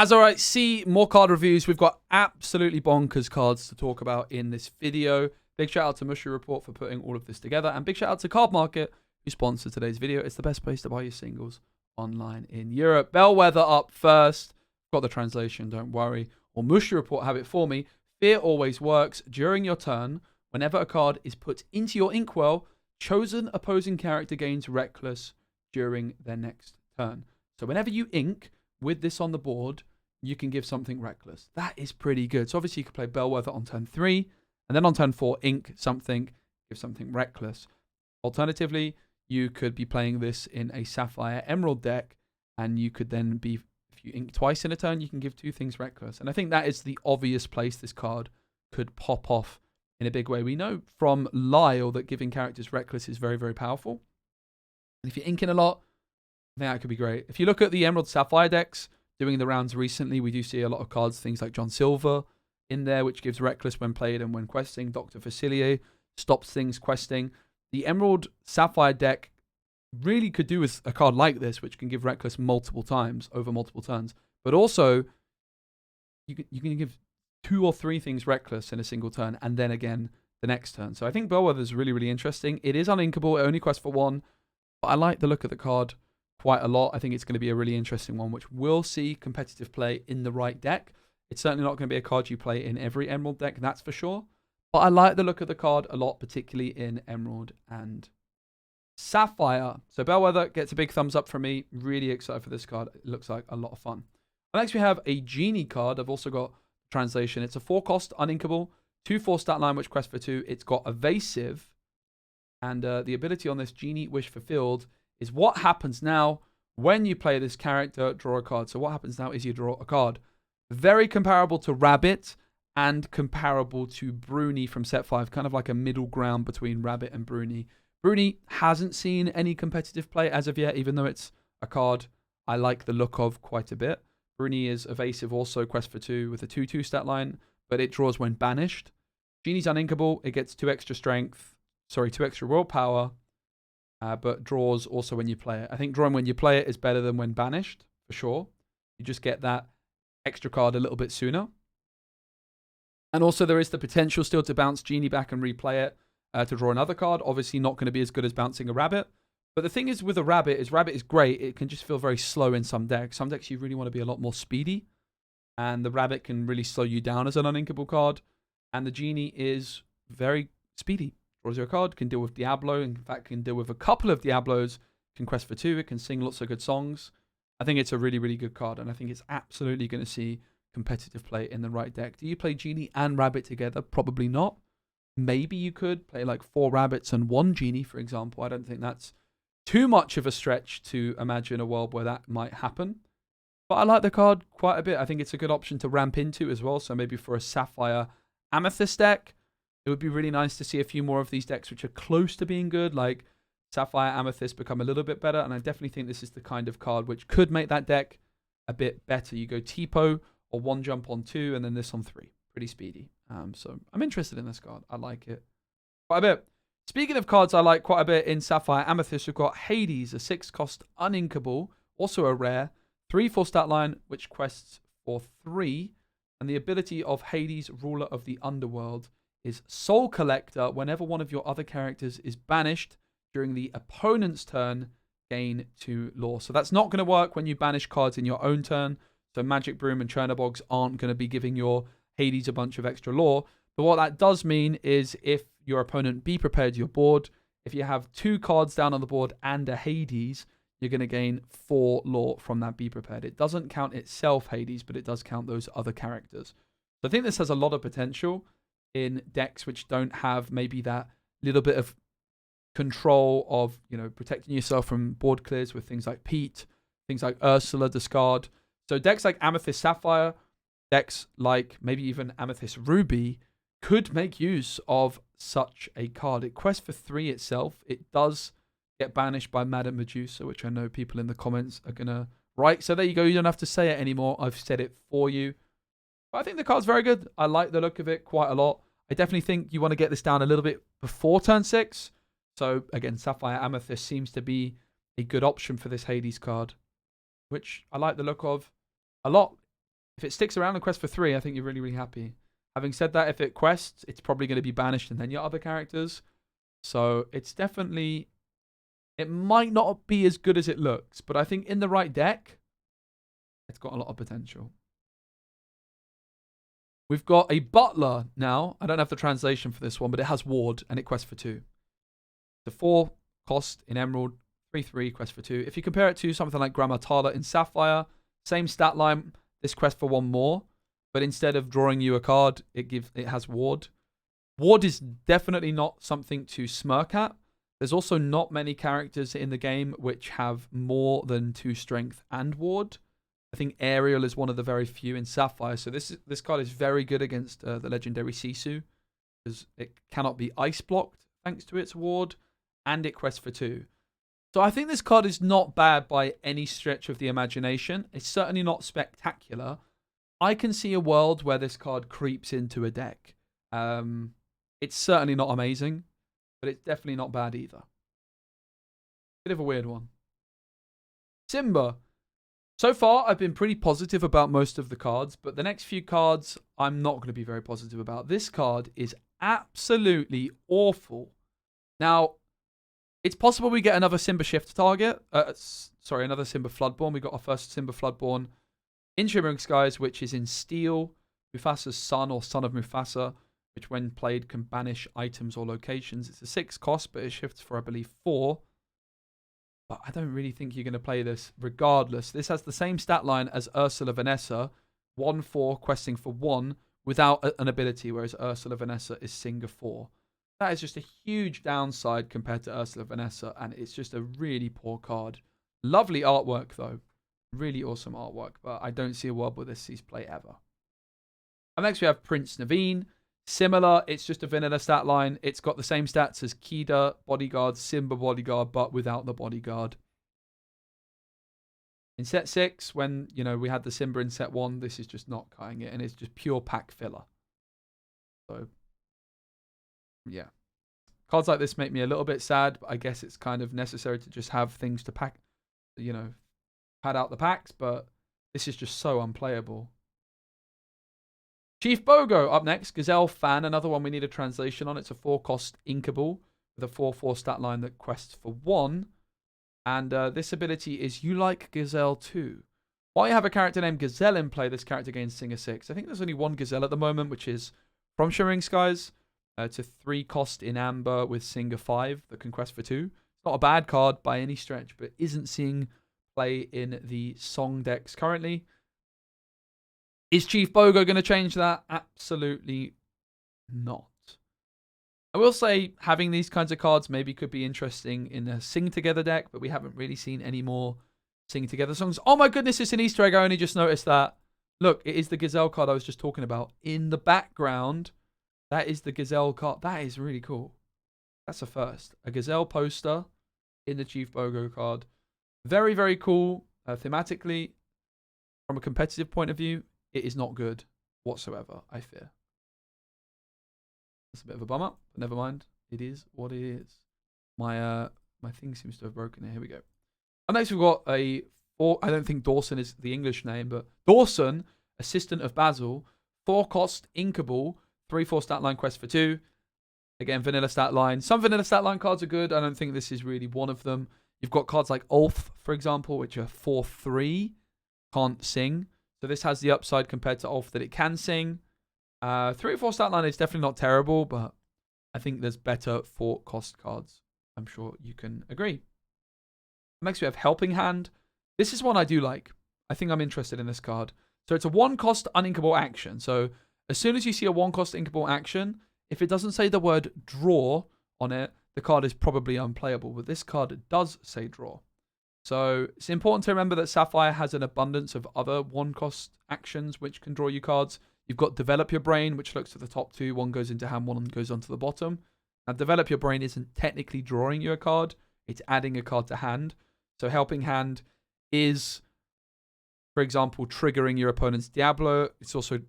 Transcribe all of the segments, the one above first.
As I see more card reviews, we've got absolutely bonkers cards to talk about in this video. Big shout out to Mushy Report for putting all of this together. And big shout out to Card Market, who sponsored today's video. It's the best place to buy your singles online in Europe. Bellwether up first. Got the translation, don't worry. Or Mushy Report have it for me. Fear always works. During your turn, whenever a card is put into your inkwell, chosen opposing character gains Reckless during their next turn. So whenever you ink with this on the board, you can give something Reckless. That is pretty good. So obviously you could play Bellwether on turn 3, and then on turn 4, ink something, give something Reckless. Alternatively, you could be playing this in a Sapphire Emerald deck, and you could then be, if you ink twice in a turn, you can give 2 things Reckless. And I think that is the obvious place this card could pop off in a big way. We know from Lyle that giving characters Reckless is very, very powerful. And if you're inking a lot, I think that could be great. If you look at the Emerald Sapphire decks doing the rounds recently, we do see a lot of cards, things like John Silver in there, which gives Reckless when played and when questing. Dr. Facilier stops things questing. The Emerald Sapphire deck really could do with a card like this, which can give Reckless multiple times over multiple turns. But also, you can give 2 or 3 things Reckless in a single turn, and then again the next turn. So I think Bellwether is really, really interesting. It is uninkable. It only quests for 1. But I like the look of the card quite a lot. I think it's going to be a really interesting one, which will see competitive play in the right deck. It's certainly not going to be a card you play in every Emerald deck, that's for sure. But I like the look of the card a lot, particularly in Emerald and Sapphire. So Bellwether gets a big thumbs up from me. Really excited for this card. It looks like a lot of fun. Next we have a Genie card. I've also got translation. It's a 4-cost, uninkable, 2/4 stat line, which quests for 2. It's got evasive. And the ability on this Genie Wish Fulfilled is what happens now when you play this character, draw a card. So what happens now is you draw a card. Very comparable to Rabbit and comparable to Bruni from set 5. Kind of like a middle ground between Rabbit and Bruni. Bruni hasn't seen any competitive play as of yet, even though it's a card I like the look of quite a bit. Bruni is evasive, also quest for 2 with a 2/2 stat line, but it draws when banished. Genie's uninkable. It gets 2 extra strength. 2 extra willpower. But draws also when you play it. I think drawing when you play it is better than when banished, for sure. You just get that extra card a little bit sooner. And also there is the potential still to bounce Genie back and replay it to draw another card. Obviously not going to be as good as bouncing a Rabbit. But the thing is with a Rabbit is great. It can just feel very slow in some decks. Some decks you really want to be a lot more speedy. And the Rabbit can really slow you down as an uninkable card. And the Genie is very speedy. Draws you a card, can deal with Diablo, in fact can deal with a couple of Diablos, can quest for 2, it can sing lots of good songs. I think it's a really, really good card, and I think it's absolutely going to see competitive play in the right deck. Do you play Genie and Rabbit together? Probably not. Maybe you could play like 4 Rabbits and 1 Genie, for example. I don't think that's too much of a stretch to imagine a world where that might happen. But I like the card quite a bit. I think it's a good option to ramp into as well, so maybe for a Sapphire Amethyst deck, it would be really nice to see a few more of these decks which are close to being good, like Sapphire Amethyst become a little bit better, and I definitely think this is the kind of card which could make that deck a bit better. You go Tipo or 1 jump on 2, and then this on 3. Pretty speedy. So I'm interested in this card. I like it quite a bit. Speaking of cards I like quite a bit in Sapphire Amethyst, we've got Hades, a 6-cost uninkable, also a rare, 3/4 stat line, which quests for 3, and the ability of Hades, ruler of the underworld, is Soul Collector. Whenever one of your other characters is banished during the opponent's turn, gain 2 lore. So that's not going to work when you banish cards in your own turn. So Magic Broom and Chernobogs aren't going to be giving your Hades a bunch of extra lore. But what that does mean is if your opponent be prepared your board, if you have 2 cards down on the board and a Hades, you're going to gain 4 lore from that be prepared. It doesn't count itself Hades, but it does count those other characters. So I think this has a lot of potential in decks which don't have maybe that little bit of control of, protecting yourself from board clears with things like Pete, things like Ursula, discard. So decks like Amethyst Sapphire, decks like maybe even Amethyst Ruby could make use of such a card. It quests for 3 itself. It does get banished by Madame Medusa, which I know people in the comments are going to write. So there you go. You don't have to say it anymore. I've said it for you. But I think the card's very good. I like the look of it quite a lot. I definitely think you want to get this down a little bit before turn 6. So again, Sapphire Amethyst seems to be a good option for this Hades card, which I like the look of a lot. If it sticks around and quests for 3, I think you're really, really happy. Having said that, if it quests, it's probably going to be banished and then your other characters. So it's definitely... It might not be as good as it looks, but I think in the right deck, it's got a lot of potential. We've got a Butler now. I don't have the translation for this one, but it has Ward and it quests for 2. The 4 cost in Emerald, 3/3, quest for 2. If you compare it to something like Grammatala in Sapphire, same stat line, this quest for 1 more, but instead of drawing you a card, it has Ward. Ward is definitely not something to smirk at. There's also not many characters in the game which have more than 2 strength and Ward. I think Ariel is one of the very few in Sapphire, so this card is very good against the legendary Sisu, because it cannot be ice blocked thanks to its Ward, and it quests for 2. So I think this card is not bad by any stretch of the imagination. It's certainly not spectacular. I can see a world where this card creeps into a deck. It's certainly not amazing, but it's definitely not bad either. Bit of a weird one. Simba. So far, I've been pretty positive about most of the cards, but the next few cards, I'm not going to be very positive about. This card is absolutely awful. Now, it's possible we get another Simba Shift target. Another Simba Floodborn. We got our first Simba Floodborn in Shimmering Skies, which is in Steel. Mufasa's son or son of Mufasa, which when played can banish items or locations. It's a 6 cost, but it shifts for, I believe, 4. But I don't really think you're going to play this regardless. This has the same stat line as Ursula Vanessa. 1/4 questing for 1 without an ability, whereas Ursula Vanessa is Singer 4. That is just a huge downside compared to Ursula Vanessa, and it's just a really poor card. Lovely artwork, though. Really awesome artwork, but I don't see a world where this sees play ever. And next we have Prince Naveen. Similar, it's just a vanilla stat line. It's got the same stats as Kida, Bodyguard, Simba Bodyguard, but without the Bodyguard. In set 6, when we had the Simba in set 1, this is just not cutting it, and it's just pure pack filler. So, yeah. Cards like this make me a little bit sad, but I guess it's kind of necessary to just have things to pack, pad out the packs, but this is just so unplayable. Chief Bogo up next. Gazelle Fan, another one we need a translation on. It's a 4-cost Inkable with a 4/4 stat line that quests for 1. And this ability is You Like Gazelle Too. While you have a character named Gazelle in play, this character gains Singer 6. I think there's only one Gazelle at the moment, which is from Shimmering Skies. It's a 3-cost in Amber with Singer 5 that can quest for 2. It's not a bad card by any stretch, but isn't seeing play in the Song decks currently. Is Chief Bogo going to change that? Absolutely not. I will say having these kinds of cards maybe could be interesting in a Sing Together deck, but we haven't really seen any more Sing Together songs. Oh my goodness, it's an Easter egg. I only just noticed that. Look, it is the Gazelle card I was just talking about. In the background, that is the Gazelle card. That is really cool. That's a first. A Gazelle poster in the Chief Bogo card. Very, very cool. Thematically, from a competitive point of view, it is not good whatsoever, I fear. That's a bit of a bummer, but never mind. It is what it is. My thing seems to have broken here. Here we go. And next we've got I don't think Dawson is the English name, but Dawson, Assistant of Basil, 4-cost Inkable, 3/4 stat line quest for 2. Again, vanilla stat line. Some vanilla stat line cards are good. I don't think this is really one of them. You've got cards like Ulf, for example, which are 4/3, can't sing. So this has the upside compared to Ulf that it can sing. 3/4 stat line is definitely not terrible, but I think there's better 4-cost cards. I'm sure you can agree. Next we have Helping Hand. This is one I do like. I think I'm interested in this card. So it's a 1-cost uninkable action. So as soon as you see a 1-cost inkable action, if it doesn't say the word draw on it, the card is probably unplayable. But this card does say draw. So it's important to remember that Sapphire has an abundance of other 1-cost actions which can draw you cards. You've got Develop Your Brain, which looks at the top 2. One goes into hand, one goes onto the bottom. Now, Develop Your Brain isn't technically drawing you a card. It's adding a card to hand. So Helping Hand is, for example, triggering your opponent's Diablo. It's also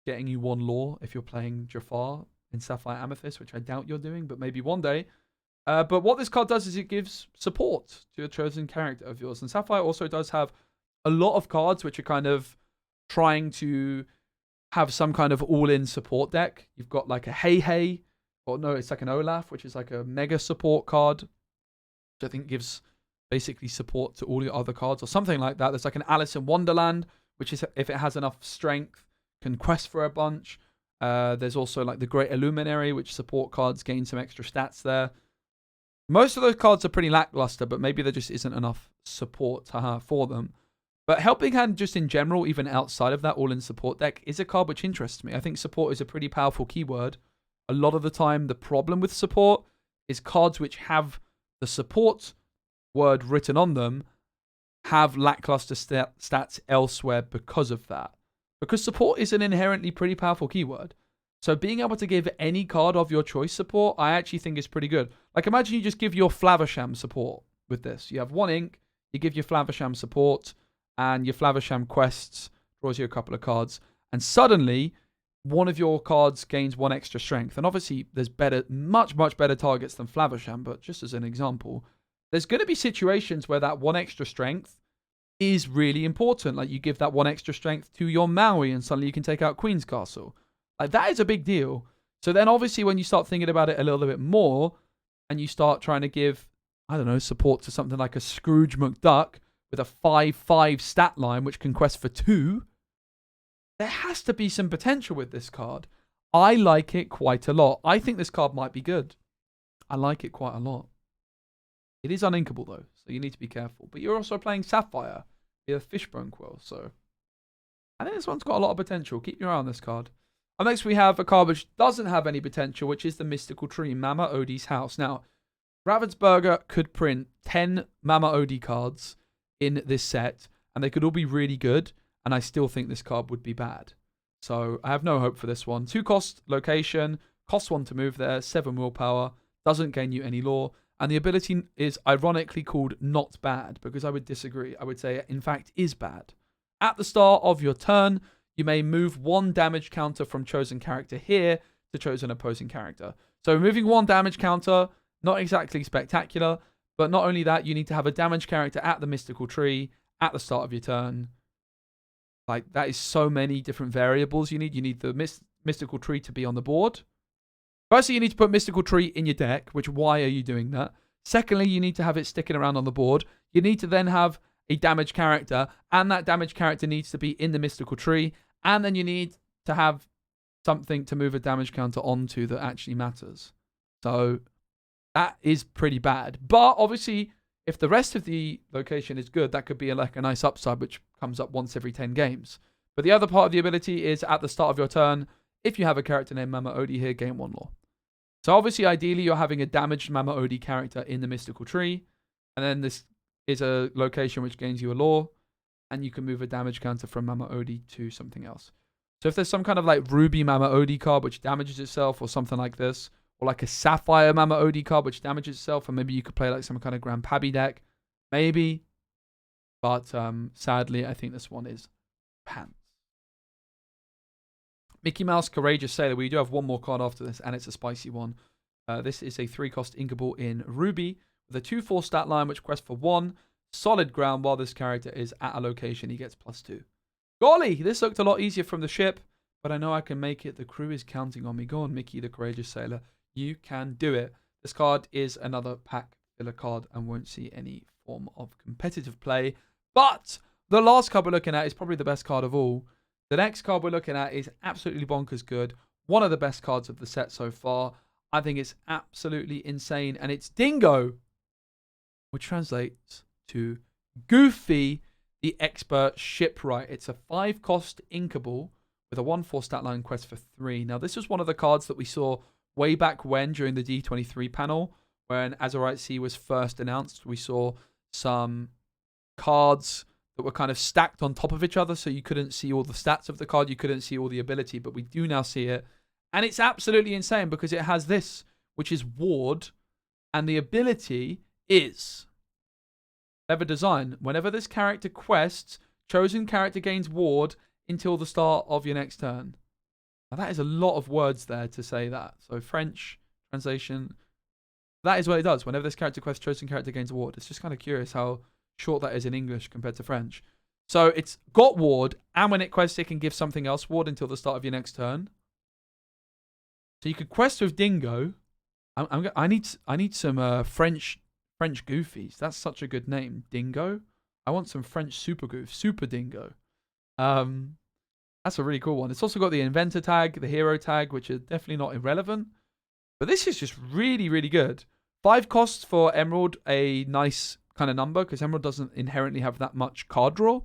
getting you 1 lore if you're playing Jafar in Sapphire Amethyst, which I doubt you're doing, but maybe one day. But what this card does is it gives support to a chosen character of yours. And Sapphire also does have a lot of cards which are kind of trying to have some kind of all-in support deck. You've got like a Hey, or no, it's like an Olaf, which is like a mega support card, which I think gives basically support to all your other cards or something like that. There's like an Alice in Wonderland, which is, if it has enough strength, can quest for a bunch. There's also like the Great Illuminary, which support cards gain some extra stats there. Most of those cards are pretty lackluster, but maybe there just isn't enough support for them. But Helping Hand, just in general, even outside of that all-in support deck, is a card which interests me. I think support is a pretty powerful keyword. A lot of the time, the problem with support is cards which have the support word written on them have lackluster stats elsewhere because of that. Because support is an inherently pretty powerful keyword. So being able to give any card of your choice support, I actually think is pretty good. Like imagine you just give your Flaversham support with this. You have 1 ink, you give your Flaversham support, and your Flaversham quests draws you a couple of cards. And suddenly, one of your cards gains 1 extra strength. And obviously, there's much better targets than Flaversham, but just as an example, there's going to be situations where that 1 extra strength is really important. Like you give that 1 extra strength to your Maui and suddenly you can take out Queen's Castle. Like that is a big deal. So then obviously when you start thinking about it a little bit more and you start trying to give, I don't know, support to something like a Scrooge McDuck with a 5/5 stat line which can quest for 2, there has to be some potential with this card. I like it quite a lot. I think this card might be good. I like it quite a lot. It is uninkable though, so you need to be careful. But you're also playing Sapphire with a Fishbone Quill, so I think this one's got a lot of potential. Keep your eye on this card. Up next we have a card which doesn't have any potential, which is the Mystical Tree, Mama Odie's House. Now, Ravensburger could print 10 Mama Odie cards in this set, and they could all be really good, and I still think this card would be bad. So I have no hope for this one. 2 cost location, costs 1 to move there, 7 willpower, doesn't gain you any lore. And the ability is ironically called Not Bad, because I would disagree. I would say it, in fact, is bad. At the start of your turn, you may move 1 damage counter from chosen character here to chosen opposing character. So moving 1 damage counter, not exactly spectacular, but not only that, you need to have a damage character at the Mystical Tree at the start of your turn. Like, that is so many different variables you need. You need the Mystical Tree to be on the board. Firstly, you need to put Mystical Tree in your deck, which why are you doing that? Secondly, you need to have it sticking around on the board. You need to then have a damage character, and that damage character needs to be in the Mystical Tree, and then you need to have something to move a damage counter onto that actually matters. So that is pretty bad. But obviously, if the rest of the location is good, that could be like a nice upside, which comes up once every 10 games. But the other part of the ability is at the start of your turn, if you have a character named Mama Odie here, gain 1 lore. So obviously, ideally, you're having a damaged Mama Odie character in the Mystical Tree. And then this is a location which gains you a lore. And you can move a damage counter from Mama Odie to something else. So if there's some kind of like Ruby Mama Odie card which damages itself or something like this, or like a Sapphire Mama Odie card which damages itself, and maybe you could play like some kind of Grandpappy deck. Maybe. But sadly, I think this one is pants. Mickey Mouse Courageous Sailor. We do have 1 more card after this, and it's a spicy one. This is a 3-cost Inkable in Ruby with a 2/4 stat line, which quests for 1 solid ground while this character is at a location. He gets +2. Golly, this looked a lot easier from the ship, but I know I can make it. The crew is counting on me. Go on, Mickey the Courageous Sailor. You can do it. This card is another pack filler card and won't see any form of competitive play. But the last card we're looking at is probably the best card of all. The next card we're looking at is absolutely bonkers good. One of the best cards of the set so far. I think it's absolutely insane. And it's Dingo, which translates to Goofy, the Expert Shipwright. It's a 5-cost Inkable with a 1/4 stat line quest for 3. Now, this was one of the cards that we saw way back when during the D23 panel, when Azurite Sea was first announced. We saw some cards that were kind of stacked on top of each other, so you couldn't see all the stats of the card, you couldn't see all the ability, but we do now see it. And it's absolutely insane because it has this, which is Ward, and the ability is clever design. Whenever this character quests, chosen character gains Ward until the start of your next turn. Now that is a lot of words there to say that. So French translation, that is what it does. Whenever this character quests, chosen character gains Ward. It's just kind of curious how short that is in English compared to French. So it's got ward, and when it quests, it can give something else ward until the start of your next turn. So you could quest with Dingo. I need some French goofies. That's such a good name, Dingo. I want some French super goof, super Dingo. That's a really cool one. It's also got the inventor tag, the hero tag, which are definitely not irrelevant. But this is just really, really good. 5 costs for Emerald, a nice kind of number, because Emerald doesn't inherently have that much card draw.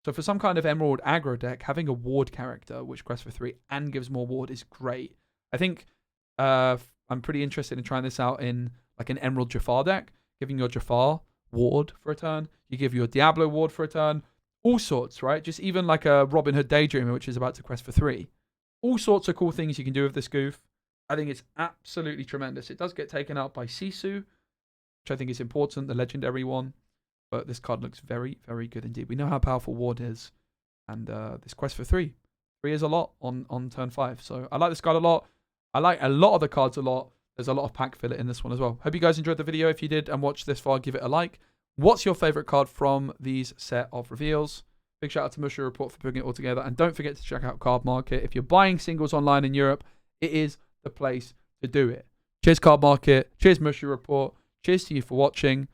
So for some kind of Emerald aggro deck, having a ward character, which quests for 3 and gives more ward, is great. I think I'm pretty interested in trying this out in like an Emerald Jafar deck, giving your Jafar ward for a turn. You give your Diablo ward for a turn. All sorts, right? Just even like a Robin Hood Daydreamer, which is about to quest for 3. All sorts of cool things you can do with this goof. I think it's absolutely tremendous. It does get taken out by Sisu, which I think is important, the legendary one. But this card looks very, very good indeed. We know how powerful ward is. And this quest for 3. 3 is a lot on turn 5. So I like this card a lot. I like a lot of the cards a lot. There's a lot of pack filler in this one as well. Hope you guys enjoyed the video. If you did and watched this far, give it a like. What's your favorite card from these set of reveals? Big shout out to Musha Report for putting it all together. And don't forget to check out Card Market. If you're buying singles online in Europe, it is the place to do it. Cheers, Card Market. Cheers, Musha Report. Cheers to you for watching.